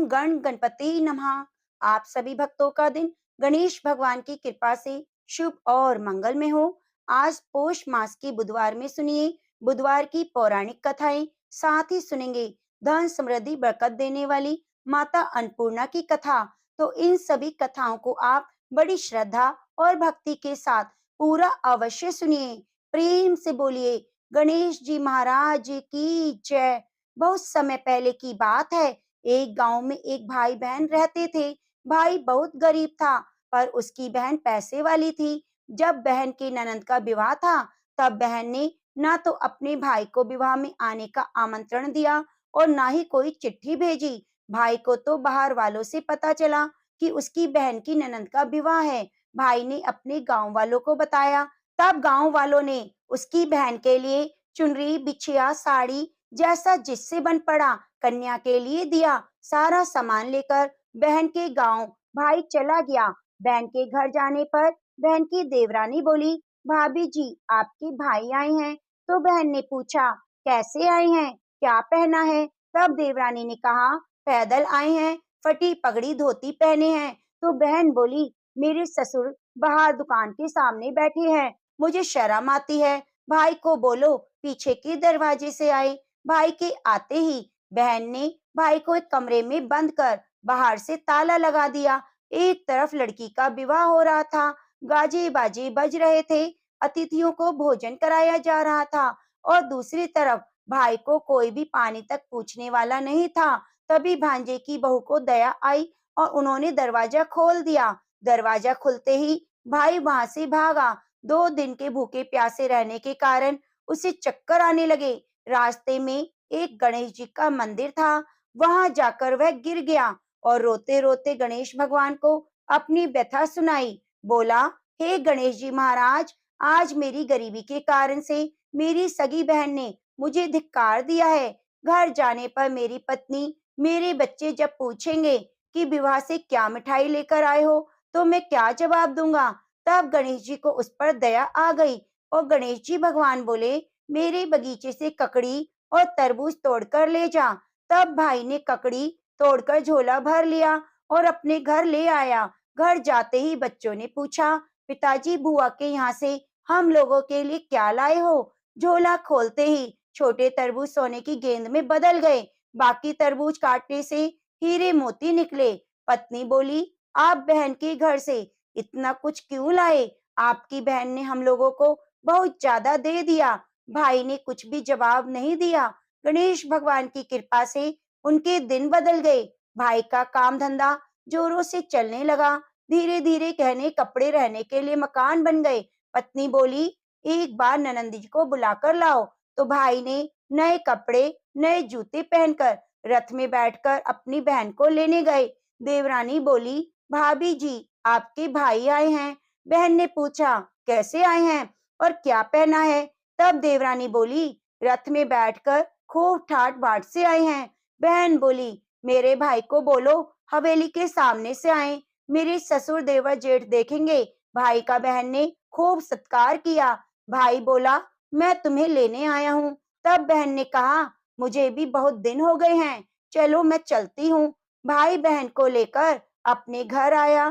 गण गणपति नमः। आप सभी भक्तों का दिन गणेश भगवान की कृपा से शुभ और मंगलमय हो। आज पौष मास की बुधवार में सुनिए बुधवार की पौराणिक कथाएं। साथ ही सुनेंगे धन समृद्धि बरकत देने वाली माता अन्नपूर्णा की कथा। तो इन सभी कथाओं को आप बड़ी श्रद्धा और भक्ति के साथ पूरा अवश्य सुनिए। प्रेम से बोलिए गणेश जी महाराज की जय। बहुत समय पहले की बात है। एक गांव में एक भाई बहन रहते थे। भाई बहुत गरीब था पर उसकी बहन पैसे वाली थी। जब बहन के ननंद का विवाह था तब बहन ने ना तो अपने भाई को विवाह में आने का आमंत्रण दिया और ना ही कोई चिट्ठी भेजी। भाई को तो बाहर वालों से पता चला कि उसकी बहन की ननंद का विवाह है। भाई ने अपने गांव वालों को बताया। तब गांव वालों ने उसकी बहन के लिए चुनरी बिछिया साड़ी जैसा जिससे बन पड़ा कन्या के लिए दिया। सारा सामान लेकर बहन के गांव भाई चला गया। बहन के घर जाने पर बहन की देवरानी बोली, भाभी जी आपके भाई आए हैं। तो बहन ने पूछा, कैसे आए हैं, क्या पहना है? तब देवरानी ने कहा, पैदल आए हैं, फटी पगड़ी धोती पहने हैं। तो बहन बोली, मेरे ससुर बाहर दुकान के सामने बैठे हैं, मुझे शर्म आती है। भाई को बोलो पीछे के दरवाजे से आए। भाई के आते ही बहन ने भाई को एक कमरे में बंद कर बाहर से ताला लगा दिया। एक तरफ लड़की का विवाह हो रहा था, गाजे बाजे बज रहे थे, अतिथियों को भोजन कराया जा रहा था और दूसरी तरफ भाई को कोई भी पानी तक पूछने वाला नहीं था। तभी भांजे की बहू को दया आई और उन्होंने दरवाजा खोल दिया। दरवाजा खुलते ही भाई वहां से भागा। 2 दिन के भूखे प्यासे रहने के कारण उसे चक्कर आने लगे। रास्ते में एक गणेश जी का मंदिर था, वहां जाकर वह गिर गया और रोते रोते गणेश भगवान को अपनी व्यथा सुनाई। बोला, हे गणेश जी महाराज, आज मेरी गरीबी के कारण से मेरी सगी बहन ने मुझे धिक्कार दिया है। घर जाने पर मेरी पत्नी मेरे बच्चे जब पूछेंगे कि विवाह से क्या मिठाई लेकर आए हो तो मैं क्या जवाब दूंगा? तब गणेश जी को उस पर दया आ गई और गणेश जी भगवान बोले, मेरे बगीचे से ककड़ी और तरबूज तोड़कर ले जा। तब भाई ने ककड़ी तोड़कर झोला भर लिया और अपने घर ले आया। घर जाते ही बच्चों ने पूछा, पिताजी बुआ के यहाँ से हम लोगों के लिए क्या लाए हो? झोला खोलते ही छोटे तरबूज सोने की गेंद में बदल गए। बाकी तरबूज काटने से हीरे मोती निकले। पत्नी बोली, आप बहन के घर से इतना कुछ क्यों लाए? आपकी बहन ने हम लोगों को बहुत ज्यादा दे दिया। भाई ने कुछ भी जवाब नहीं दिया। गणेश भगवान की कृपा से उनके दिन बदल गए। भाई का काम धंधा जोरों से चलने लगा। धीरे धीरे गहने कपड़े रहने के लिए मकान बन गए। पत्नी बोली, एक बार ननंद जी को बुलाकर लाओ। तो भाई ने नए कपड़े नए जूते पहनकर रथ में बैठकर अपनी बहन को लेने गए। देवरानी बोली, भाभी जी आपके भाई आए हैं। बहन ने पूछा, कैसे आए हैं और क्या पहना है? तब देवरानी बोली, रथ में बैठकर खूब ठाट बाट से आए हैं। बहन बोली, मेरे भाई को बोलो हवेली के सामने से आए, मेरे ससुर देवर जेठ देखेंगे। भाई का बहन ने खूब सत्कार किया। भाई बोला, मैं तुम्हें लेने आया हूँ। तब बहन ने कहा, मुझे भी बहुत दिन हो गए हैं, चलो मैं चलती हूँ। भाई बहन को लेकर अपने घर आया।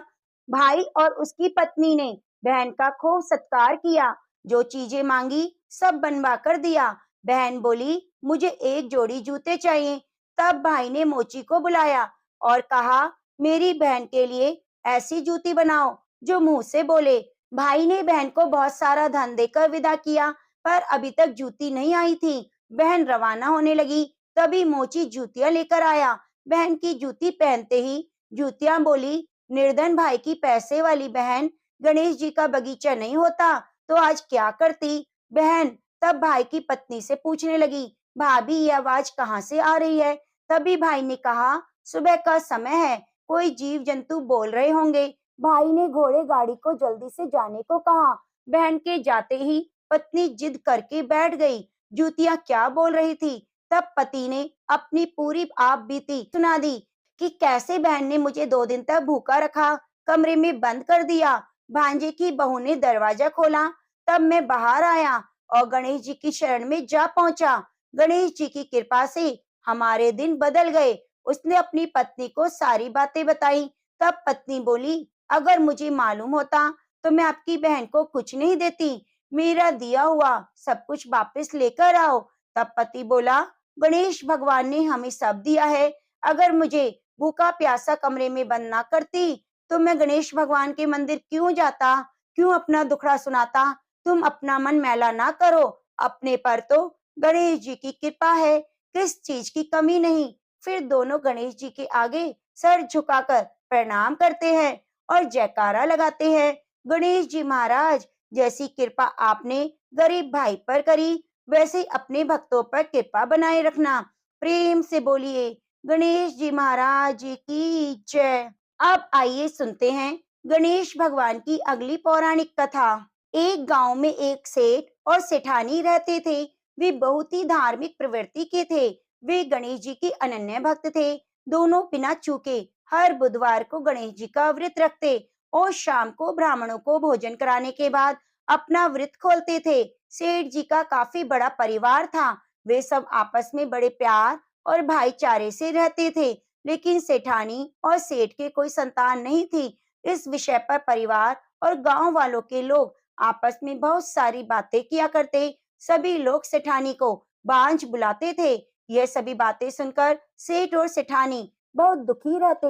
भाई और उसकी पत्नी ने बहन का खूब सत्कार किया। जो चीजें मांगी सब बनवा कर दिया। बहन बोली, मुझे एक जोड़ी जूते चाहिए। तब भाई ने मोची को बुलाया और कहा, मेरी बहन के लिए ऐसी जूती बनाओ जो मुंह से बोले। भाई ने बहन को बहुत सारा धन देकर विदा किया पर अभी तक जूती नहीं आई थी। बहन रवाना होने लगी, तभी मोची जूतियां लेकर आया। बहन की जूती पहनते ही जूतियां बोली, निर्धन भाई की पैसे वाली बहन, गणेश जी का बगीचा नहीं होता तो आज क्या करती? बहन तब भाई की पत्नी से पूछने लगी, भाभी ये आवाज कहाँ से आ रही है? तभी भाई ने कहा, सुबह का समय है, कोई जीव जंतु बोल रहे होंगे। भाई ने घोड़े गाड़ी को जल्दी से जाने को कहा। बहन के जाते ही पत्नी जिद करके बैठ गई। जूतियां क्या बोल रही थी? तब पति ने अपनी पूरी आप बीती सुना दी कि कैसे बहन ने मुझे 2 दिन तक भूखा रखा, कमरे में बंद कर दिया। भांजे की बहू ने दरवाजा खोला, तब मैं बाहर आया और गणेश जी की शरण में जा पहुंचा। गणेश जी की कृपा से हमारे दिन बदल गए। उसने अपनी पत्नी को सारी बातें बताई। तब पत्नी बोली, अगर मुझे मालूम होता तो मैं आपकी बहन को कुछ नहीं देती। मेरा दिया हुआ सब कुछ वापस लेकर आओ। तब पति बोला, गणेश भगवान ने हमें सब दिया है। अगर मुझे भूखा प्यासा कमरे में बंद ना करती तो मैं गणेश भगवान के मंदिर क्यों जाता, क्यों अपना दुखड़ा सुनाता। तुम अपना मन मैला ना करो, अपने पर तो गणेश जी की कृपा है, किस चीज की कमी नहीं। फिर दोनों गणेश जी के आगे सर झुकाकर प्रणाम करते हैं और जयकारा लगाते हैं। गणेश जी महाराज, जैसी कृपा आपने गरीब भाई पर करी, वैसे अपने भक्तों पर कृपा बनाए रखना। प्रेम से बोलिए, गणेश जी महाराज की जय। अब आइए सुनते हैं गणेश भगवान की अगली पौराणिक कथा। एक गांव में एक सेठ और सेठानी रहते थे। वे बहुत ही धार्मिक प्रवृत्ति के थे। वे गणेश जी के अनन्य भक्त थे। दोनों बिना चूके हर बुधवार को गणेश जी का व्रत रखते और शाम को ब्राह्मणों को भोजन कराने के बाद अपना व्रत खोलते थे। सेठ जी का काफी बड़ा परिवार था। वे सब आपस में बड़े प्यार और भाईचारे से रहते थे। लेकिन सेठानी और सेठ के कोई संतान नहीं थी। इस विषय पर परिवार और गांव वालों के लोग आपस में बहुत सारी बातें किया करते। सभी लोग सेठानी को बांझ बुलाते थे। यह सभी बातें सुनकर सेठ और सेठानी बहुत दुखी रहते।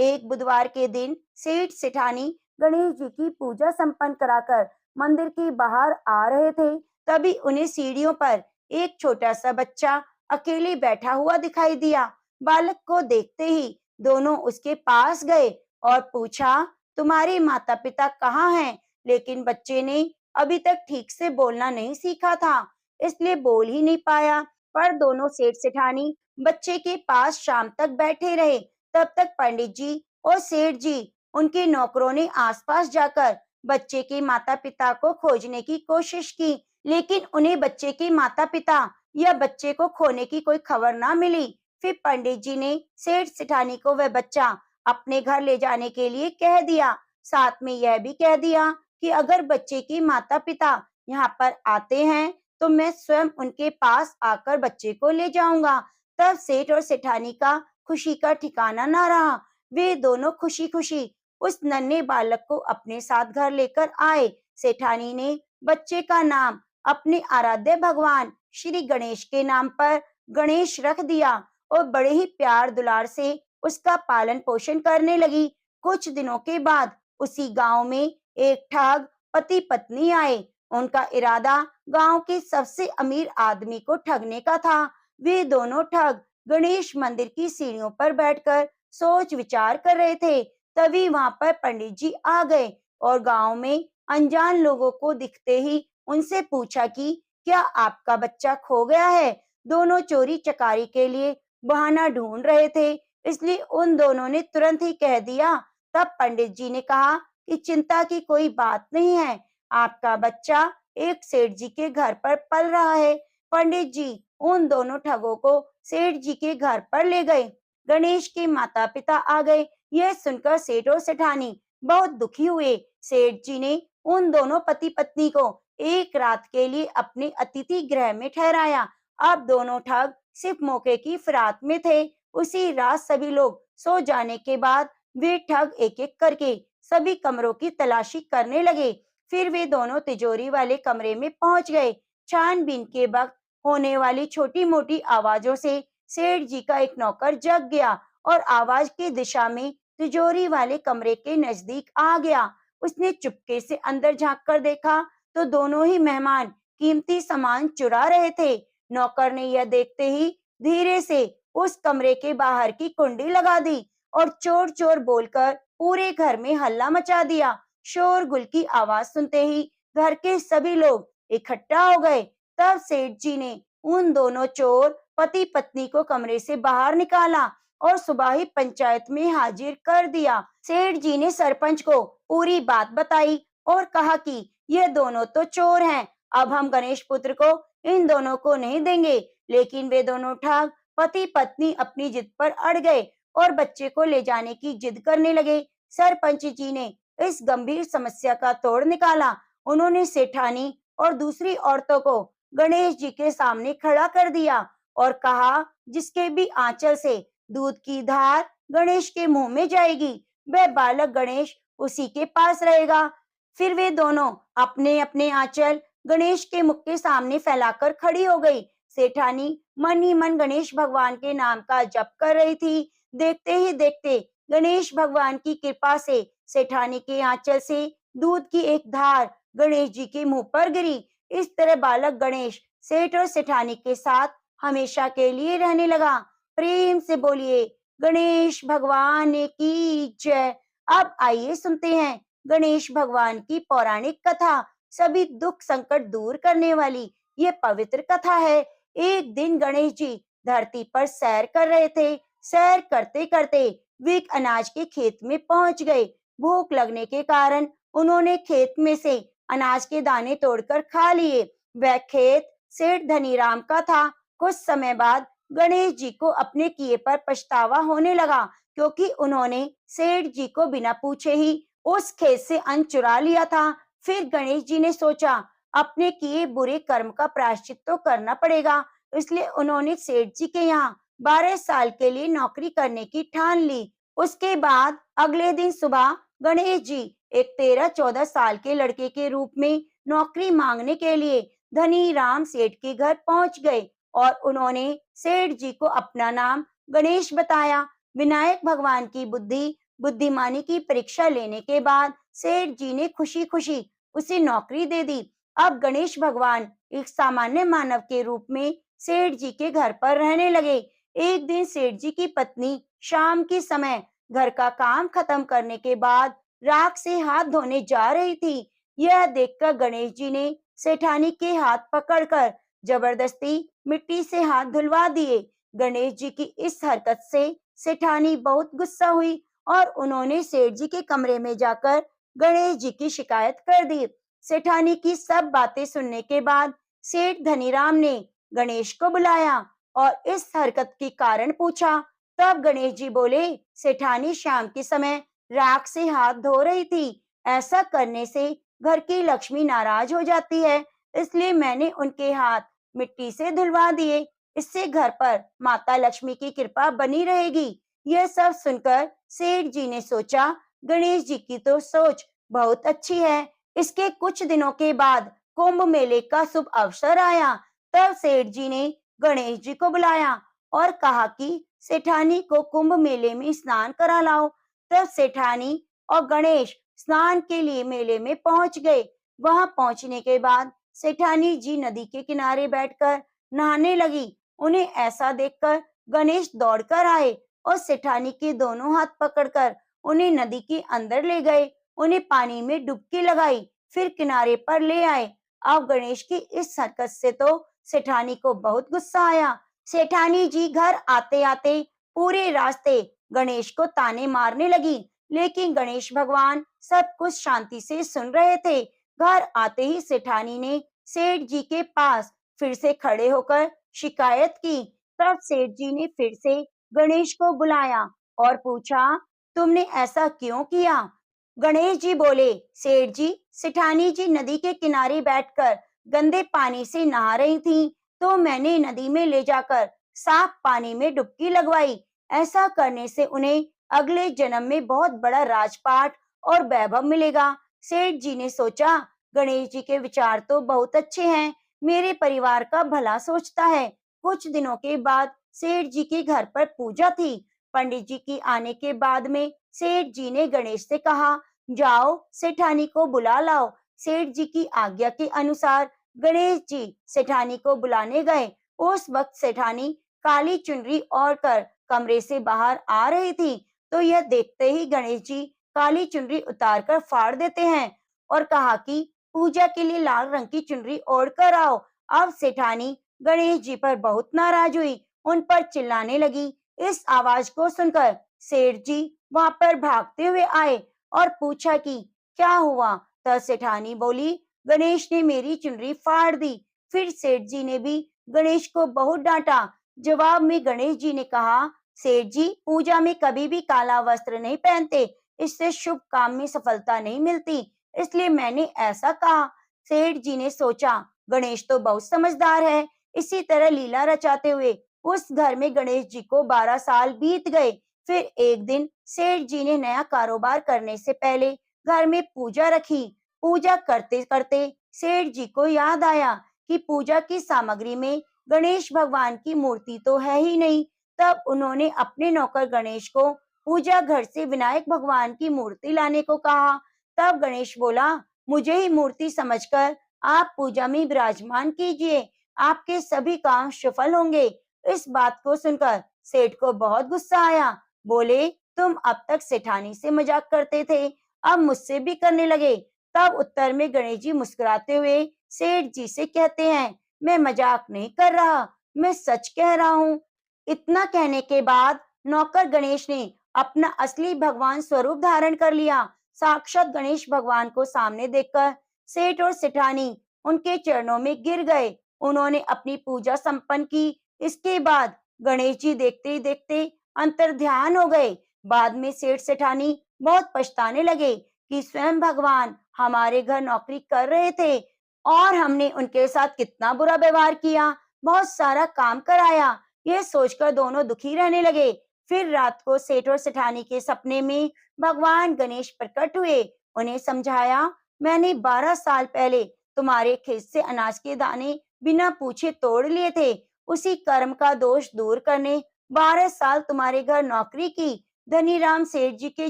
एक बुधवार के दिन सेठ सेठानी गणेश जी की पूजा संपन्न कराकर मंदिर के बाहर आ रहे थे। तभी उन्हें सीढ़ियों पर एक छोटा सा बच्चा अकेले बैठा हुआ दिखाई दिया। बालक को देखते ही दोनों उसके पास गए और पूछा, तुम्हारे माता पिता कहाँ हैं? लेकिन बच्चे ने अभी तक ठीक से बोलना नहीं सीखा था, इसलिए बोल ही नहीं पाया। पर दोनों सेठ सेठानी बच्चे के पास शाम तक बैठे रहे। तब तक पंडित जी और सेठ जी उनके नौकरों ने आसपास जाकर बच्चे के माता पिता को खोजने की कोशिश की, लेकिन उन्हें बच्चे के माता पिता या बच्चे को खोने की कोई खबर ना मिली। फिर पंडित जी ने सेठ सेठानी को वह बच्चा अपने घर ले जाने के लिए कह दिया। साथ में यह भी कह दिया कि अगर बच्चे के माता पिता यहाँ पर आते हैं तो मैं स्वयं उनके पास आकर बच्चे को ले जाऊंगा। तब सेठ और सेठानी का खुशी का ठिकाना ना रहा। वे दोनों खुशी खुशी उस नन्हे बालक को अपने साथ घर लेकर आए। सेठानी ने बच्चे का नाम अपने आराध्य भगवान श्री गणेश के नाम पर गणेश रख दिया और बड़े ही प्यार दुलार से उसका पालन पोषण करने लगी। कुछ दिनों के बाद उसी गांव में एक ठग पति पत्नी आए। उनका इरादा गांव के सबसे अमीर आदमी को ठगने का था। वे दोनों ठग गणेश मंदिर की सीढ़ियों पर बैठकर सोच विचार कर रहे थे। तभी वहां पर पंडित जी आ गए और गांव में अनजान लोगों को दिखते ही उनसे पूछा कि क्या आपका बच्चा खो गया है? दोनों चोरी चकारी के लिए बहाना ढूंढ रहे थे, इसलिए उन दोनों ने तुरंत ही कह दिया। तब पंडित जी ने कहा कि चिंता की कोई बात नहीं है, आपका बच्चा एक सेठ जी के घर पर पल रहा है। पंडित जी उन दोनों ठगों को सेठ जी के घर पर ले गए। गणेश के माता पिता आ गए। यह सुनकर सेठ और सेठानी बहुत दुखी हुए। सेठ जी ने उन दोनों पति पत्नी को एक रात के लिए अपने अतिथि गृह में ठहराया। अब दोनों ठग सिर्फ मौके की फिराक में थे। उसी रात सभी लोग सो जाने के बाद वे ठग एक एक करके सभी कमरों की तलाशी करने लगे। फिर वे दोनों तिजोरी वाले कमरे में पहुंच गए। छानबीन के वक्त होने वाली छोटी मोटी आवाजों से सेठ जी का एक नौकर जग गया और आवाज की दिशा में तिजोरी वाले कमरे के नजदीक आ गया। उसने चुपके से अंदर झांक कर देखा तो दोनों ही मेहमान कीमती सामान चुरा रहे थे। नौकर ने यह देखते ही धीरे से उस कमरे के बाहर की कुंडी लगा दी और चोर चोर बोलकर पूरे घर में हल्ला मचा दिया। शोरगुल की आवाज सुनते ही घर के सभी लोग इकट्ठा हो गए। तब सेठ जी ने उन दोनों चोर पति पत्नी को कमरे से बाहर निकाला और सुबह ही पंचायत में हाजिर कर दिया। सेठ जी ने सरपंच को पूरी बात बताई और कहा कि ये दोनों तो चोर हैं, अब हम गणेश पुत्र को इन दोनों को नहीं देंगे। लेकिन वे दोनों ठग पति पत्नी अपनी जिद पर अड़ गए और बच्चे को ले जाने की जिद करने लगे। सरपंच जी ने इस गंभीर समस्या का तोड़ निकाला। उन्होंने सेठानी और दूसरी औरतों को गणेश जी के सामने खड़ा कर दिया और कहा, जिसके भी आंचल से दूध की धार गणेश के मुंह में जाएगी, वह बालक गणेश उसी के पास रहेगा। फिर वे दोनों अपने अपने आंचल गणेश के मुख के सामने फैलाकर खड़ी हो गई। सेठानी मन ही मन गणेश भगवान के नाम का जप कर रही थी। देखते ही देखते गणेश भगवान की कृपा से सेठानी के आंचल से दूध की एक धार गणेश जी के मुंह पर गिरी। इस तरह बालक गणेश सेठ और सेठानी के साथ हमेशा के लिए रहने लगा। प्रेम से बोलिए गणेश भगवान की जय। अब आइए सुनते हैं गणेश भगवान की पौराणिक कथा। सभी दुख संकट दूर करने वाली ये पवित्र कथा है। एक दिन गणेश जी धरती पर सैर कर रहे थे। सैर करते करते वे एक अनाज के खेत में पहुंच गए। भूख लगने के कारण उन्होंने खेत में से अनाज के दाने तोड़कर खा लिए। वह खेत सेठ धनीराम का था। कुछ समय बाद गणेश जी को अपने किए पर पछतावा होने लगा, क्योंकि उन्होंने सेठ जी को बिना पूछे ही उस खेत से अन्न चुरा लिया था। फिर गणेश जी ने सोचा अपने किए बुरे कर्म का प्रायश्चित तो करना पड़ेगा, इसलिए उन्होंने सेठ जी के यहाँ 12 साल के लिए नौकरी करने की ठान ली। उसके बाद अगले दिन सुबह गणेश जी एक 13-14 साल के लड़के के रूप में नौकरी मांगने के लिए धनी राम सेठ के घर पहुंच गए और उन्होंने सेठ जी को अपना नाम गणेश बताया। विनायक भगवान की बुद्धिमानी की परीक्षा लेने के बाद सेठ जी ने खुशी खुशी उसे नौकरी दे दी। अब गणेश भगवान एक सामान्य मानव के रूप में सेठ जी के घर पर रहने लगे। एक दिन सेठ जी की पत्नी शाम के समय घर का काम खत्म करने के बाद राख से हाथ धोने जा रही थी। यह देखकर गणेश जी ने सेठानी के हाथ पकड़कर जबरदस्ती मिट्टी से हाथ धुलवा दिए। गणेश जी की इस हरकत से सेठानी बहुत गुस्सा हुई और उन्होंने सेठ जी के कमरे में जाकर गणेश जी की शिकायत कर दी। सेठानी की सब बातें सुनने के बाद सेठ धनीराम ने गणेश को बुलाया और इस हरकत के कारण पूछा। तब गणेश जी बोले, सेठानी शाम के समय राख से हाथ धो रही थी। ऐसा करने से घर की लक्ष्मी नाराज हो जाती है, इसलिए मैंने उनके हाथ मिट्टी से धुलवा दिए। इससे घर पर माता लक्ष्मी की कृपा बनी रहेगी। यह सब सुनकर सेठ जी ने सोचा, गणेश जी की तो सोच बहुत अच्छी है। इसके कुछ दिनों के बाद कुंभ मेले का शुभ अवसर आया। तब सेठ जी ने गणेश जी को बुलाया और कहा कि सेठानी को कुंभ मेले में स्नान करा लाओ। तब सेठानी और गणेश स्नान के लिए मेले में पहुंच गए। वहां पहुंचने के बाद सेठानी जी नदी के किनारे बैठकर नहाने लगी। उन्हें ऐसा देखकर गणेश दौड़कर आए और सेठानी के दोनों हाथ पकड़कर उन्हें नदी के अंदर ले गए। उन्हें पानी में डुबकी लगाई, फिर किनारे पर ले आए। अब गणेश की इस हरकत से तो सेठानी को बहुत गुस्सा आया। सेठानी जी घर आते आते पूरे रास्ते गणेश को ताने मारने लगी, लेकिन गणेश भगवान सब कुछ शांति से सुन रहे थे। घर आते ही सेठानी ने सेठ जी के पास फिर से खड़े होकर शिकायत की। तब सेठ जी ने फिर से गणेश को बुलाया और पूछा, तुमने ऐसा क्यों किया? गणेश जी बोले, सेठ जी, सेठानी जी नदी के किनारे बैठकर गंदे पानी से नहा रही थीं, तो मैंने नदी में ले जाकर साफ पानी में डुबकी लगवाई। ऐसा करने से उन्हें अगले जन्म में बहुत बड़ा राजपाट और वैभव मिलेगा। सेठ जी ने सोचा, गणेश जी के विचार तो बहुत अच्छे हैं, मेरे परिवार का भला सोचता है। कुछ दिनों के बाद सेठ जी के घर पर पूजा थी। पंडित जी की आने के बाद में सेठ जी ने गणेश से कहा, जाओ सेठानी को बुला लाओ। सेठ जी की आज्ञा के अनुसार गणेश जी सेठानी को बुलाने गए। उस वक्त सेठानी काली चुनरी ओढ़कर कमरे से बाहर आ रही थी, तो यह देखते ही गणेश जी काली चुनरी उतारकर फाड़ देते हैं और कहा कि पूजा के लिए लाल रंग की चुनरी ओढ़कर आओ। अब सेठानी गणेश जी पर बहुत नाराज हुई, उन पर चिल्लाने लगी। इस आवाज को सुनकर सेठ जी वहां पर भागते हुए आए और पूछा कि क्या हुआ? तब सेठानी बोली, गणेश ने मेरी चुनरी फाड़ दी। फिर सेठ जी ने भी गणेश को बहुत डांटा। जवाब में गणेश जी ने कहा, सेठ जी, पूजा में कभी भी काला वस्त्र नहीं पहनते, इससे शुभ काम में सफलता नहीं मिलती, इसलिए मैंने ऐसा कहा। सेठ जी ने सोचा, गणेश तो बहुत समझदार है, इसी तरह लीला रचाते हुए उस घर में गणेश जी को 12 साल बीत गए। फिर एक दिन सेठ जी ने नया कारोबार करने से पहले घर में पूजा रखी। पूजा करते करते सेठ जी को याद आया कि पूजा की सामग्री में गणेश भगवान की मूर्ति तो है ही नहीं। तब उन्होंने अपने नौकर गणेश को पूजा घर से विनायक भगवान की मूर्ति लाने को कहा। तब गणेश बोला, मुझे ही मूर्ति समझकर आप पूजा में विराजमान कीजिए, आपके सभी काम सफल होंगे। इस बात को सुनकर सेठ को बहुत गुस्सा आया। बोले, तुम अब तक सेठानी से मजाक करते थे, अब मुझसे भी करने लगे। तब उत्तर में गणेश जी मुस्कुराते हुए सेठ जी से कहते हैं, मैं मजाक नहीं कर रहा, मैं सच कह रहा हूँ। इतना कहने के बाद नौकर गणेश ने अपना असली भगवान स्वरूप धारण कर लिया। साक्षात गणेश भगवान को सामने देखकर सेठ और सेठानी उनके चरणों में गिर गए। उन्होंने अपनी पूजा संपन्न की। इसके बाद गणेश जी देखते ही देखते अंतर्ध्यान हो गए। बाद में सेठ सेठानी बहुत पछताने लगे कि स्वयं भगवान हमारे घर नौकरी कर रहे थे और हमने उनके साथ कितना बुरा व्यवहार किया, बहुत सारा काम कराया। यह सोचकर दोनों दुखी रहने लगे। फिर रात को सेठ और सेठानी के सपने में भगवान गणेश प्रकट हुए। उन्हें समझाया, मैंने 12 साल पहले तुम्हारे खेत से अनाज के दाने बिना पूछे तोड़ लिए थे। उसी कर्म का दोष दूर करने 12 साल तुम्हारे घर नौकरी की। धनीराम सेठ जी के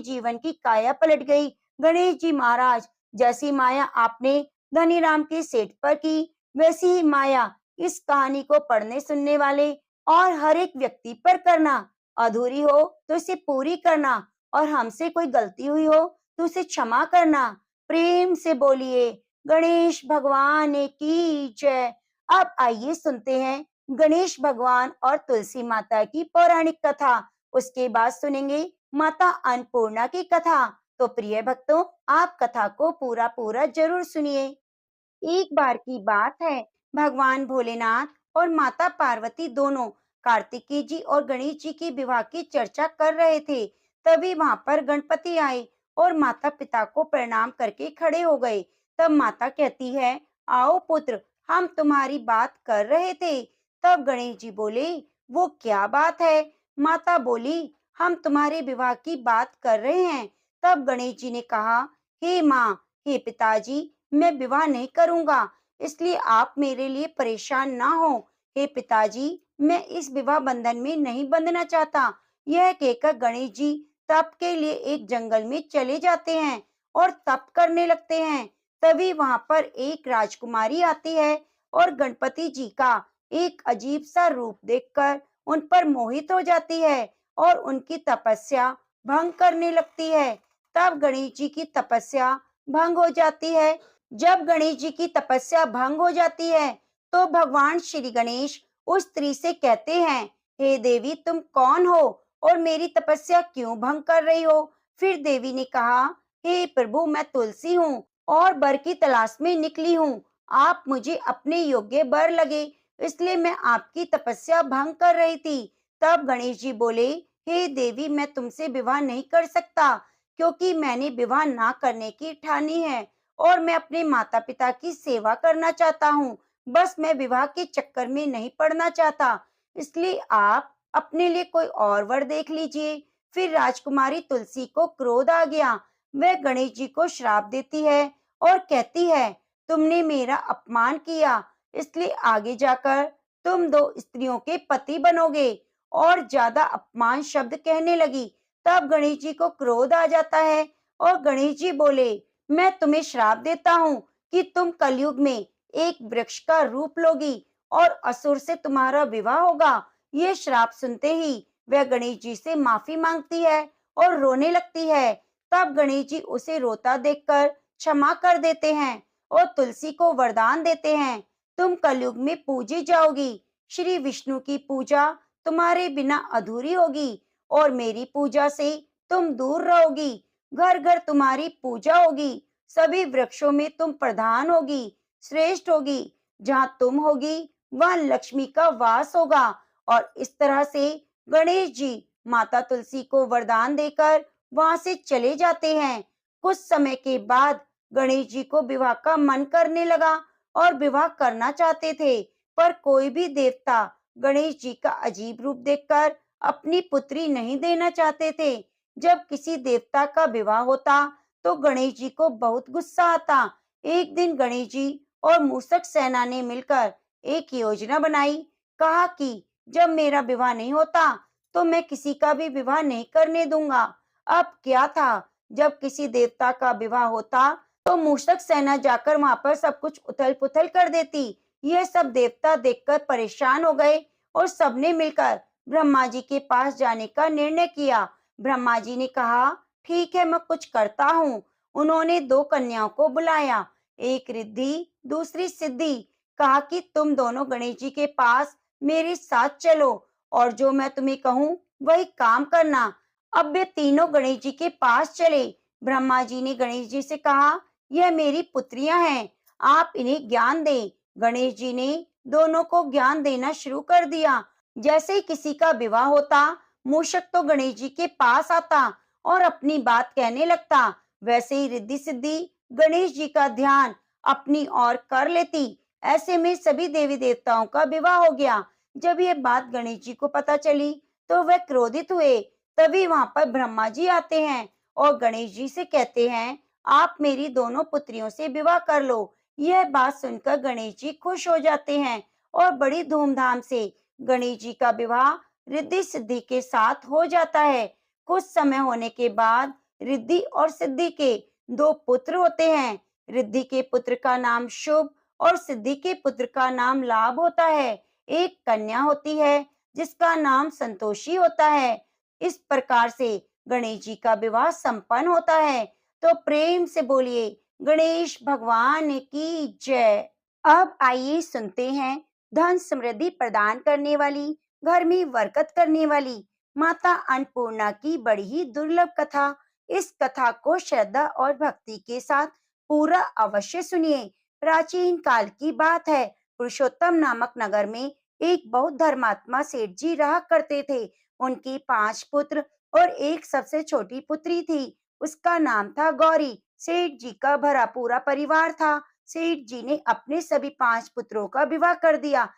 जीवन की काया पलट गई। गणेश जी महाराज, जैसी माया आपने धनीराम के सेठ पर की, वैसी ही माया इस कहानी को पढ़ने सुनने वाले और हर एक व्यक्ति पर करना। अधूरी हो तो इसे पूरी करना और हमसे कोई गलती हुई हो तो उसे क्षमा करना। प्रेम से बोलिए, गणेश भगवान की जय। अब आइए सुनते हैं गणेश भगवान और तुलसी माता की पौराणिक कथा। उसके बाद सुनेंगे माता अन्नपूर्णा की कथा। तो प्रिय भक्तों, आप कथा को पूरा पूरा जरूर सुनिए। एक बार की बात है, भगवान भोलेनाथ और माता पार्वती दोनों कार्तिकेय जी और गणेश जी की विवाह की चर्चा कर रहे थे। तभी वहां पर गणपति आए और माता पिता को प्रणाम करके खड़े हो गए। तब माता कहती है, आओ पुत्र, हम तुम्हारी बात कर रहे थे। तब गणेश जी बोले, वो क्या बात है? माता बोली, हम तुम्हारे विवाह की बात कर रहे हैं। तब गणेश जी ने कहा, हे माँ, हे पिताजी, मैं विवाह नहीं करूंगा, इसलिए आप मेरे लिए परेशान ना हो। हे पिताजी, मैं इस विवाह बंधन में नहीं बंधना चाहता। यह कहकर गणेश जी तप के लिए एक जंगल में चले जाते हैं और तप करने लगते हैं। तभी वहां पर एक राजकुमारी आती है और गणपति जी का एक अजीब सा रूप देखकर उन पर मोहित हो जाती है और उनकी तपस्या भंग करने लगती है। तब गणेश जी की तपस्या भंग हो जाती है। जब गणेश जी की तपस्या भंग हो जाती है, तो भगवान श्री गणेश उस स्त्री से कहते हैं, हे देवी, तुम कौन हो और मेरी तपस्या क्यों भंग कर रही हो? फिर देवी ने कहा, हे प्रभु, मैं तुलसी हूँ और वर की तलाश में निकली हूँ। आप मुझे अपने योग्य वर लगे, इसलिए मैं आपकी तपस्या भंग कर रही थी। तब गणेश जी बोले, हे देवी, मैं तुमसे विवाह नहीं कर सकता, क्योंकि मैंने विवाह ना करने की ठानी है और मैं अपने माता पिता की सेवा करना चाहता हूँ। बस मैं विवाह के चक्कर में नहीं पड़ना चाहता, इसलिए आप अपने लिए कोई और वर देख लीजिए। फिर राजकुमारी तुलसी को क्रोध आ गया। वह गणेश जी को श्राप देती है और कहती है, तुमने मेरा अपमान किया, इसलिए आगे जाकर तुम दो स्त्रियों के पति बनोगे, और ज्यादा अपमान शब्द कहने लगी। तब गणेश जी को क्रोध आ जाता है और गणेश जी बोले, मैं तुम्हें श्राप देता हूँ कि तुम कलयुग में एक वृक्ष का रूप लोगी और असुर से तुम्हारा विवाह होगा। ये श्राप सुनते ही वह गणेश जी से माफी मांगती है और रोने लगती है। तब गणेश जी उसे रोता देखकर क्षमा कर देते हैं और तुलसी को वरदान देते हैं, तुम कलयुग में पूजी जाओगी। श्री विष्णु की पूजा तुम्हारे बिना अधूरी होगी और मेरी पूजा से तुम दूर रहोगी। घर घर तुम्हारी पूजा होगी, सभी वृक्षों में तुम प्रधान होगी, श्रेष्ठ होगी। जहाँ तुम होगी वहाँ लक्ष्मी का वास होगा। और इस तरह से गणेश जी माता तुलसी को वरदान देकर वहां से चले जाते हैं। कुछ समय के बाद गणेश जी को विवाह का मन करने लगा और विवाह करना चाहते थे, पर कोई भी देवता गणेश जी का अजीब रूप देखकर अपनी पुत्री नहीं देना चाहते थे। जब किसी देवता का विवाह होता तो गणेश जी को बहुत गुस्सा आता। एक दिन गणेश जी और मूषक सेना ने मिलकर एक योजना बनाई। कहा कि जब मेरा विवाह नहीं होता तो मैं किसी का भी विवाह नहीं करने दूंगा। अब क्या था, जब किसी देवता का विवाह होता तो मूषक सेना जाकर वहां पर सब कुछ उथल पुथल कर देती। यह सब देवता देखकर परेशान हो गए और सबने मिलकर ब्रह्मा जी के पास जाने का निर्णय किया। ब्रह्मा जी ने कहा, ठीक है, मैं कुछ करता हूँ। उन्होंने दो कन्याओं को बुलाया, एक रिद्धि, दूसरी सिद्धि। कहा कि तुम दोनों गणेश जी के पास मेरे साथ चलो और जो मैं तुम्हें कहूँ वही काम करना। अब वे तीनों गणेश जी के पास चले। ब्रह्मा जी ने गणेश जी से कहा, यह मेरी पुत्रियां हैं, आप इन्हें ज्ञान दें। गणेश जी ने दोनों को ज्ञान देना शुरू कर दिया। जैसे ही किसी का विवाह होता, मूषक तो गणेश जी के पास आता और अपनी बात कहने लगता। वैसे ही रिद्धि सिद्धि गणेश जी का ध्यान अपनी ओर कर लेती। ऐसे में सभी देवी देवताओं का विवाह हो गया। जब ये बात गणेश जी को पता चली तो वह क्रोधित हुए। तभी वहां पर ब्रह्मा जी आते हैं और गणेश जी से कहते हैं, आप मेरी दोनों पुत्रियों से विवाह कर लो। यह बात सुनकर गणेश जी खुश हो जाते हैं और बड़ी धूमधाम से गणेश जी का विवाह रिद्धि सिद्धि के साथ हो जाता है। कुछ समय होने के बाद रिद्धि और सिद्धि के दो पुत्र होते हैं। रिद्धि के पुत्र का नाम शुभ और सिद्धि के पुत्र का नाम लाभ होता है। एक कन्या होती है जिसका नाम संतोषी होता है। इस प्रकार से गणेश जी का विवाह संपन्न होता है। तो प्रेम से बोलिए, गणेश भगवान की जय। अब आइए सुनते हैं धन समृद्धि प्रदान करने वाली, घर में बरकत करने वाली माता अन्नपूर्णा की बड़ी ही दुर्लभ कथा। इस कथा को श्रद्धा और भक्ति के साथ पूरा अवश्य सुनिए। प्राचीन काल की बात है। पुरुषोत्तम नामक नगर में एक बहुत धर्मात्मा सेठ जी रहा करते थे। उनकी 5 पुत्र और एक सबसे छोटी पुत्री थी। उसका नाम था गौरी। सेठ जी का भरा पूरा परिवार था। सेठ जी ने अपने सभी 5 पुत्रों का विवाह कर दिया।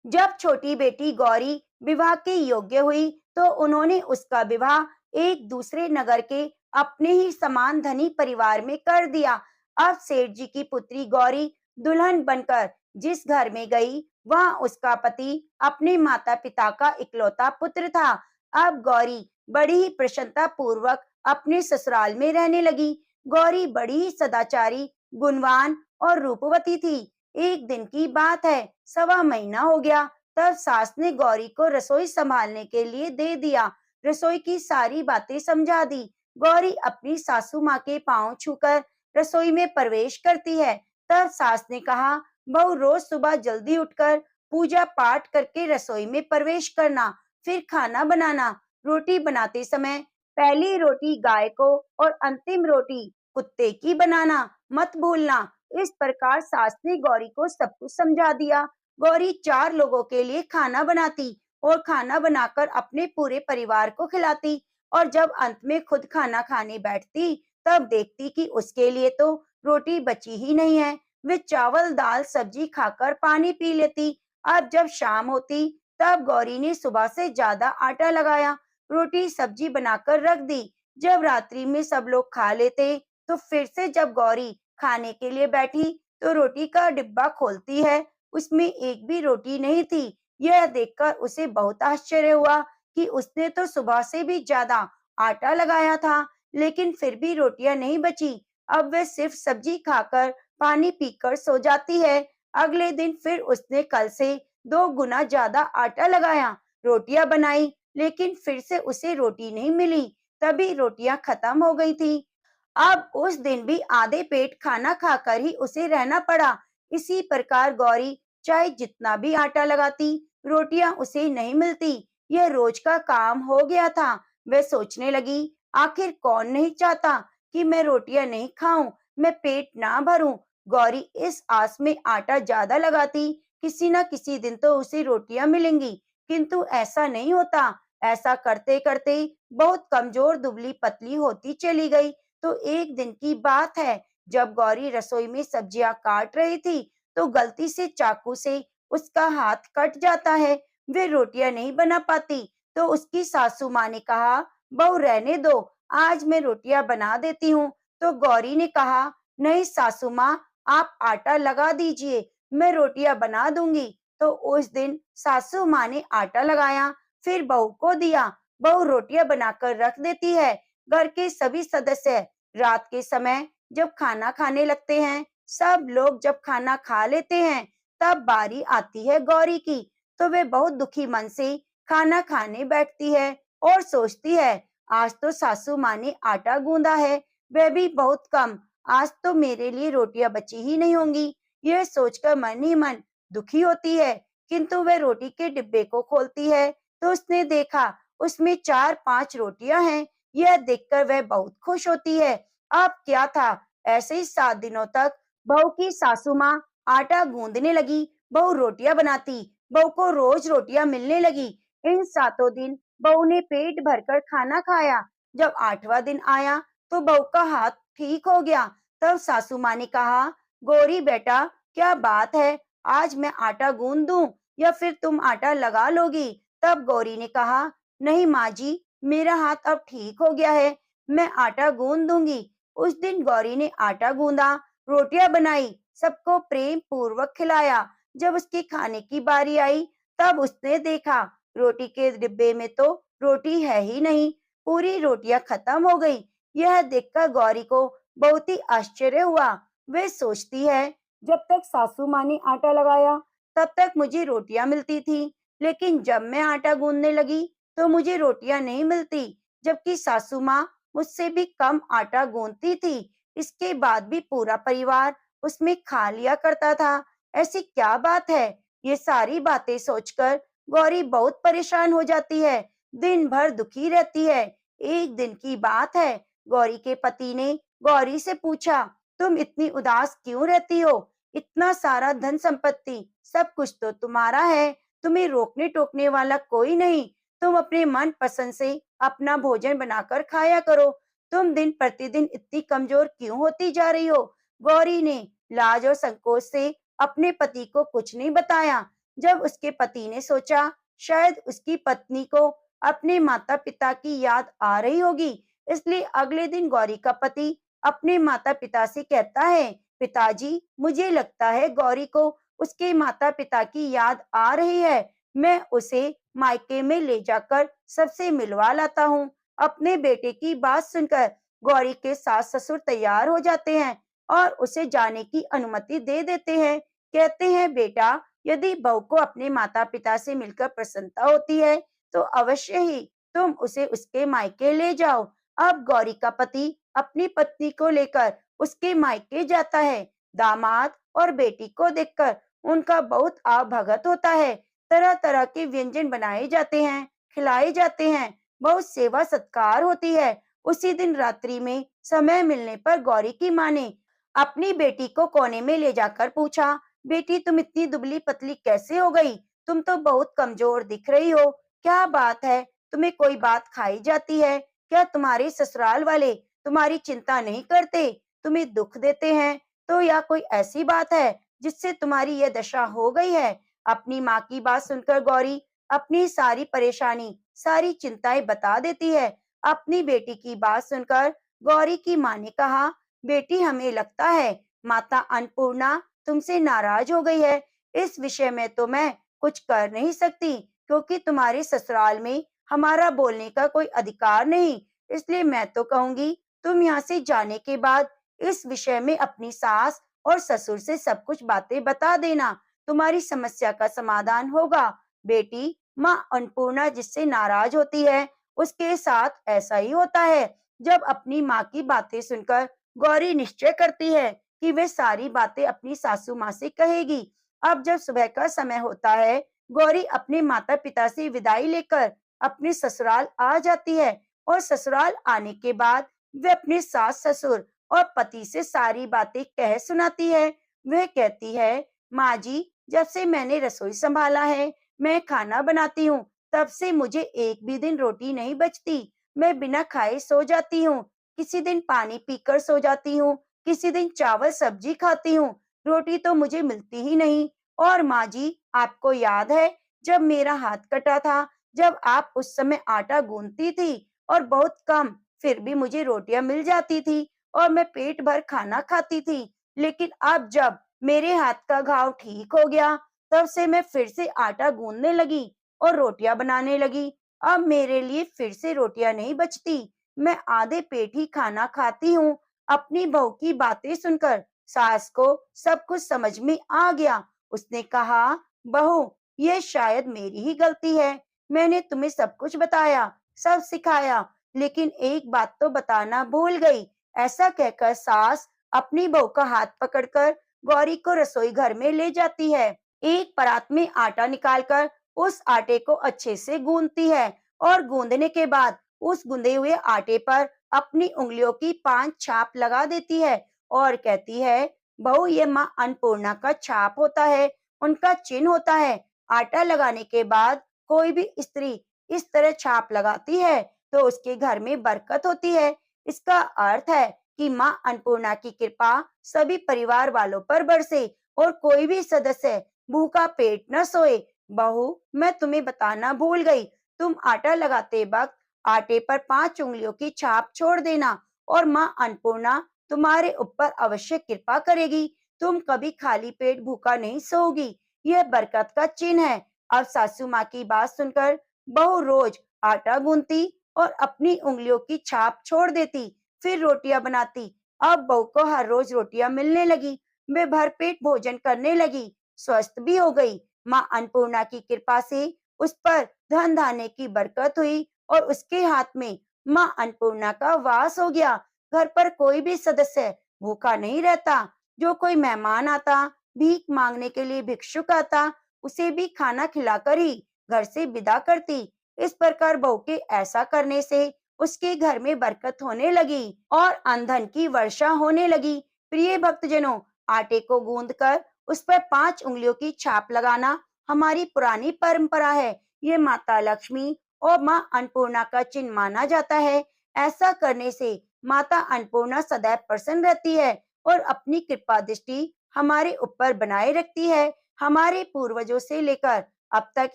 जब छोटी बेटी गौरी विवाह के योग्य हुई तो उन्होंने उसका विवाह एक दूसरे नगर के अपने ही समान धनी परिवार में कर दिया। अब सेठ जी की पुत्री गौरी दुल्हन बनकर जिस घर में गई, वहां उसका पति अपने माता पिता का इकलौता पुत्र था। अब गौरी बड़ी ही प्रसन्नता पूर्वक अपने ससुराल में रहने लगी। गौरी बड़ी ही सदाचारी, गुणवान और रूपवती थी। एक दिन की बात है, 1.25 महीना हो गया, तब सास ने गौरी को रसोई संभालने के लिए दे दिया। रसोई की सारी बातें समझा दी। गौरी अपनी सासू माँ के पांव छूकर रसोई में प्रवेश करती है। तब सास ने कहा, बहू रोज सुबह जल्दी उठकर पूजा पाठ करके रसोई में प्रवेश करना, फिर खाना बनाना। रोटी बनाते समय पहली रोटी गाय को और अंतिम रोटी कुत्ते की बनाना मत भूलना। इस प्रकार सास ने गौरी को सब कुछ समझा दिया। गौरी 4 लोगों के लिए खाना बनाती और खाना बनाकर अपने पूरे परिवार को खिलाती और जब अंत में खुद खाना खाने बैठती तब देखती कि उसके लिए तो रोटी बची ही नहीं है। वे चावल दाल सब्जी खाकर पानी पी लेती। अब जब शाम होती तब गौरी ने सुबह से ज्यादा आटा लगाया, रोटी सब्जी बनाकर रख दी। जब रात्रि में सब लोग खा लेते तो फिर से जब गौरी खाने के लिए बैठी तो रोटी का डिब्बा खोलती है, उसमें एक भी रोटी नहीं थी। यह देखकर उसे बहुत आश्चर्य हुआ कि उसने तो सुबह से भी ज्यादा आटा लगाया था, लेकिन फिर भी रोटियां नहीं बची। अब वह सिर्फ सब्जी खाकर पानी पीकर सो जाती है। अगले दिन फिर उसने कल से 2 गुना ज्यादा आटा लगाया, रोटियां बनाई, लेकिन फिर से उसे रोटी नहीं मिली। तभी रोटियां खत्म हो गई थी। अब उस दिन भी आधे पेट खाना खाकर ही उसे रहना पड़ा। इसी प्रकार गौरी चाहे जितना भी आटा लगाती, रोटियां उसे नहीं मिलती। यह रोज का काम हो गया था। वह सोचने लगी, आखिर कौन नहीं चाहता कि मैं रोटियां नहीं खाऊं, मैं पेट ना भरूं। गौरी इस आस में आटा ज्यादा लगाती, किसी न किसी दिन तो उसे रोटियां मिलेंगी, किंतु ऐसा नहीं होता। ऐसा करते करते बहुत कमजोर दुबली पतली होती चली गई। तो एक दिन की बात है, जब गौरी रसोई में सब्जियां काट रही थी तो गलती से चाकू से उसका हाथ कट जाता है। वे रोटियां नहीं बना पाती। तो उसकी सासू माँ ने कहा, बहू रहने दो, आज मैं रोटियां बना देती हूँ। तो गौरी ने कहा, नहीं सासू माँ, आप आटा लगा दीजिए, मैं रोटियां बना दूंगी। तो उस दिन सासू माँ ने आटा लगाया, फिर बहू को दिया। बहू रोटियां बनाकर रख देती है। घर के सभी सदस्य रात के समय जब खाना खाने लगते हैं, सब लोग जब खाना खा लेते हैं, तब बारी आती है गौरी की। तो वे बहुत दुखी मन से खाना खाने बैठती है और सोचती है, आज तो सासू माँ ने आटा गूंदा है, वह भी बहुत कम, आज तो मेरे लिए रोटियां बची ही नहीं होंगी। यह सोचकर मन ही मन दुखी होती है। किंतु वह रोटी के डिब्बे को खोलती है, तो उसने देखा उसमें 4-5 रोटियां हैं। यह देखकर वह बहुत खुश होती है। अब क्या था, ऐसे ही 7 दिनों तक बहू की सासू माँ आटा गूंदने लगी, बहू रोटियां बनाती, बहू को रोज रोटियां मिलने लगी। इन 7 दिन बहू ने पेट भरकर खाना खाया। जब 8वां दिन आया, तो बहू का हाथ ठीक हो गया। तब सासू माँ ने कहा, गौरी बेटा, क्या बात है, आज मैं आटा गूंद दूं या फिर तुम आटा लगा लोगी? तब गौरी ने कहा, नहीं माँ जी, मेरा हाथ अब ठीक हो गया है, मैं आटा गूंद दूंगी। उस दिन गौरी ने आटा गूंदा, रोटियां बनाई, सबको प्रेम पूर्वक खिलाया। जब उसके खाने की बारी आई, तब उसने देखा रोटी के डिब्बे में तो रोटी है ही नहीं, पूरी रोटियां खत्म हो गई। यह देखकर गौरी को बहुत ही आश्चर्य हुआ। वे सोचती है, जब तक सासू माँ ने आटा लगाया, तब तक मुझे रोटियां मिलती थी, लेकिन जब मैं आटा गूंदने लगी, तो मुझे रोटियां नहीं मिलती, जबकि सासू माँ मुझसे भी कम आटा गूंदती थी। इसके बाद भी पूरा परिवार उसमें खा लिया करता था। ऐसी क्या बात है? ये सारी बातें सोचकर गौरी बहुत परेशान हो जाती है, दिन भर दुखी रहती है। एक दिन की बात है, गौरी के पति ने गौरी से पूछा, तुम इतनी उदास क्यों रहती हो? इतना सारा धन संपत्ति, सब कुछ तो तुम्हारा है, तुम्हें रोकने टोकने वाला कोई नहीं। तुम अपने मन पसंद से अपना भोजन बनाकर खाया करो। तुम दिन प्रतिदिन इतनी कमजोर क्यों होती जा रही हो? गौरी ने लाज और संकोच से अपने पति को कुछ नहीं बताया। जब उसके पति ने सोचा, शायद उसकी पत्नी को अपने माता पिता की याद आ रही होगी, इसलिए अगले दिन गौरी का पति अपने माता पिता से कहता है, पिताजी, मुझे लगता है गौरी को उसके माता पिता की याद आ रही है, मैं उसे मायके में ले जाकर सबसे मिलवा लाता हूँ। अपने बेटे की बात सुनकर गौरी के सास ससुर तैयार हो जाते हैं और उसे जाने की अनुमति दे देते हैं। कहते हैं, बेटा, यदि बहू को अपने माता पिता से मिलकर प्रसन्नता होती है, तो अवश्य ही तुम उसे उसके मायके ले जाओ। अब गौरी का पति अपनी पत्नी को लेकर उसके मायके जाता है। दामाद और बेटी को देखकर उनका बहुत आवभगत होता है। तरह तरह के व्यंजन बनाए जाते हैं, खिलाए जाते हैं, बहुत सेवा सत्कार होती है। उसी दिन रात्रि में समय मिलने पर गौरी की माँ ने अपनी बेटी को कोने में ले जाकर पूछा, बेटी, तुम इतनी दुबली पतली कैसे हो गई? तुम तो बहुत कमजोर दिख रही हो, क्या बात है? तुम्हें कोई बात खाई जाती है? क्या तुम्हारे ससुराल वाले तुम्हारी चिंता नहीं करते, तुम्हें दुख देते हैं? तो या कोई ऐसी बात है जिससे तुम्हारी यह दशा हो गई है? अपनी माँ की बात सुनकर गौरी अपनी सारी परेशानी, सारी चिंताएं बता देती है। अपनी बेटी की बात सुनकर गौरी की माँ ने कहा, बेटी, हमें लगता है माता अन्नपूर्णा तुमसे नाराज हो गई है। इस विषय में तो मैं कुछ कर नहीं सकती, क्योंकि तुम्हारे ससुराल में हमारा बोलने का कोई अधिकार नहीं। इसलिए मैं तो कहूंगी, तुम यहाँ से जाने के बाद इस विषय में अपनी सास और ससुर से सब कुछ बातें बता देना, तुम्हारी समस्या का समाधान होगा। बेटी, माँ अन्नपूर्णा जिससे नाराज होती है, उसके साथ ऐसा ही होता है। जब अपनी माँ की बातें सुनकर गौरी निश्चय करती है कि वे सारी बातें अपनी सासू माँ से कहेगी। अब जब सुबह का समय होता है, गौरी अपने माता पिता से विदाई लेकर अपने ससुराल आ जाती है और ससुराल आने के बाद वे अपने सास ससुर और पति से सारी बातें कह सुनाती है। वह कहती है, माँ जी, जब से मैंने रसोई संभाला है, मैं खाना बनाती हूँ, तब से मुझे एक भी दिन रोटी नहीं बचती। मैं बिना खाए सो जाती हूँ, किसी दिन पानी पीकर सो जाती हूँ, किसी दिन चावल सब्जी खाती हूँ, रोटी तो मुझे मिलती ही नहीं। और माँ जी, आपको याद है, जब मेरा हाथ कटा था, जब आप उस समय आटा गूंथती थी और बहुत कम, फिर भी मुझे रोटियां मिल जाती थी और मैं पेट भर खाना खाती थी। लेकिन अब जब मेरे हाथ का घाव ठीक हो गया, तब से मैं फिर से आटा गूंदने लगी और रोटियां बनाने लगी। अब मेरे लिए फिर से रोटियां नहीं बचती। मैं आधे पेट ही खाना खाती हूँ। अपनी बहू की बातें सुनकर सास को सब कुछ समझ में आ गया। उसने कहा, बहू, ये शायद मेरी ही गलती है। मैंने तुम्हें सब कुछ बताया, सब सिखाया, लेकिन एक बात तो बताना भूल गई। ऐसा कहकर सास अपनी बहू का हाथ पकड़कर गौरी को रसोई घर में ले जाती है। एक परात में आटा निकालकर उस आटे को अच्छे से गूंथती है और गूंदने के बाद उस गूंदे हुए आटे पर अपनी उंगलियों की 5 छाप लगा देती है और कहती है, बहू, ये माँ अन्नपूर्णा का छाप होता है, उनका चिन्ह होता है। आटा लगाने के बाद कोई भी स्त्री इस तरह छाप लगाती है तो उसके घर में बरकत होती है। इसका अर्थ है कि माँ अन्नपूर्णा की कृपा सभी परिवार वालों पर बरसे और कोई भी सदस्य भूखा पेट न सोए। बहू, मैं तुम्हें बताना भूल गई, तुम आटा लगाते वक्त आटे पर 5 उंगलियों की छाप छोड़ देना और माँ अन्नपूर्णा तुम्हारे ऊपर अवश्य कृपा करेगी। तुम कभी खाली पेट भूखा नहीं सोओगी। यह बरकत का चिन्ह है। अब सासू माँ की बात सुनकर बहू रोज आटा गूंथती और अपनी उंगलियों की छाप छोड़ देती, फिर रोटियां बनाती। अब बहू को हर रोज रोटियां मिलने लगी। वे भरपेट भोजन करने लगी, स्वस्थ भी हो गई। माँ अन्नपूर्णा की कृपा से उस पर धन धान्य की बरकत हुई और उसके हाथ में माँ अन्नपूर्णा का वास हो गया। घर पर कोई भी सदस्य भूखा नहीं रहता। जो कोई मेहमान आता, भीख मांगने के लिए भिक्षुक आता, उसे भी खाना खिलाकर ही घर से विदा करती। इस प्रकार बहू के ऐसा करने से उसके घर में बरकत होने लगी और अनधन की वर्षा होने लगी। प्रिय भक्तजनों, आटे को गूंदकर उस पर 5 उंगलियों की छाप लगाना हमारी पुरानी परंपरा है। ये माता लक्ष्मी और माँ अन्नपूर्णा का चिन्ह माना जाता है। ऐसा करने से माता अन्नपूर्णा सदैव प्रसन्न रहती है और अपनी कृपा दृष्टि हमारे ऊपर बनाए रखती है। हमारे पूर्वजों से लेकर अब तक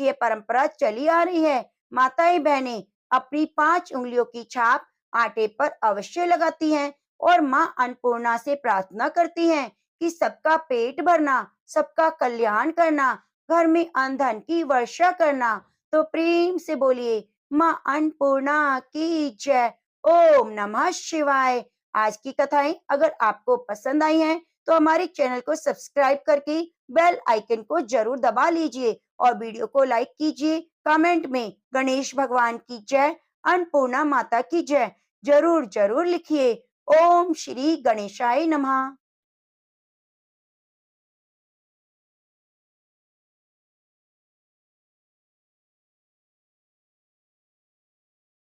ये परंपरा चली आ रही है। माताएं बहनें अपनी 5 उंगलियों की छाप आटे पर अवश्य लगाती हैं और माँ अन्नपूर्णा से प्रार्थना करती हैं कि सबका पेट भरना, सबका कल्याण करना, घर में अन्न धन की वर्षा करना। तो प्रेम से बोलिए, माँ अन्नपूर्णा की जय। ओम नमः शिवाय। आज की कथाएं अगर आपको पसंद आई हैं तो हमारे चैनल को सब्सक्राइब करके बेल आइकन को जरूर दबा लीजिए और वीडियो को लाइक कीजिए। कमेंट में गणेश भगवान की जय, अन्नपूर्णा माता की जय जरूर जरूर लिखिए। ओम श्री गणेशाय नमः।